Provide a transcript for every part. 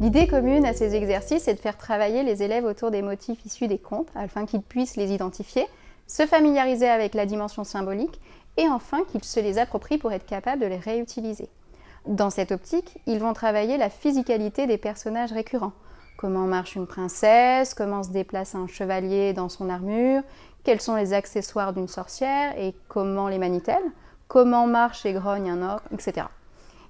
L'idée commune à ces exercices est de faire travailler les élèves autour des motifs issus des contes afin qu'ils puissent les identifier, se familiariser avec la dimension symbolique et enfin qu'ils se les approprient pour être capables de les réutiliser. Dans cette optique, ils vont travailler la physicalité des personnages récurrents. Comment marche une princesse, comment se déplace un chevalier dans son armure, quels sont les accessoires d'une sorcière et comment les manie-t-elle, comment marche et grogne un ogre, etc.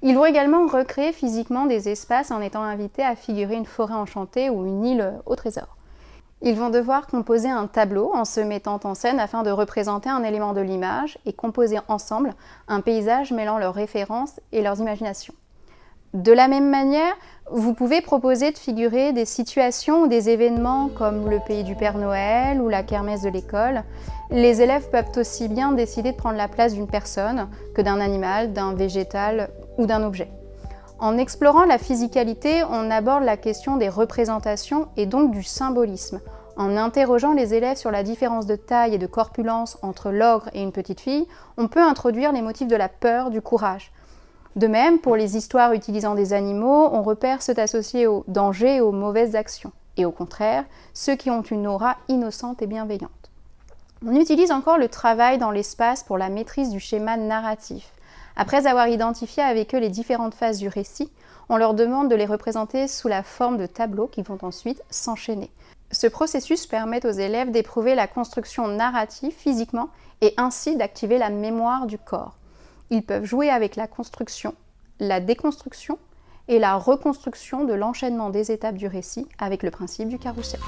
Ils vont également recréer physiquement des espaces en étant invités à figurer une forêt enchantée ou une île au trésor. Ils vont devoir composer un tableau en se mettant en scène afin de représenter un élément de l'image et composer ensemble un paysage mêlant leurs références et leurs imaginations. De la même manière, vous pouvez proposer de figurer des situations ou des événements comme le pays du Père Noël ou la kermesse de l'école. Les élèves peuvent aussi bien décider de prendre la place d'une personne que d'un animal, d'un végétal ou d'un objet. En explorant la physicalité, on aborde la question des représentations et donc du symbolisme. En interrogeant les élèves sur la différence de taille et de corpulence entre l'ogre et une petite fille, on peut introduire les motifs de la peur, du courage. De même, pour les histoires utilisant des animaux, on repère ceux associés au danger et aux mauvaises actions, et au contraire, ceux qui ont une aura innocente et bienveillante. On utilise encore le travail dans l'espace pour la maîtrise du schéma narratif. Après avoir identifié avec eux les différentes phases du récit, on leur demande de les représenter sous la forme de tableaux qui vont ensuite s'enchaîner. Ce processus permet aux élèves d'éprouver la construction narrative physiquement et ainsi d'activer la mémoire du corps. Ils peuvent jouer avec la construction, la déconstruction et la reconstruction de l'enchaînement des étapes du récit avec le principe du carrousel.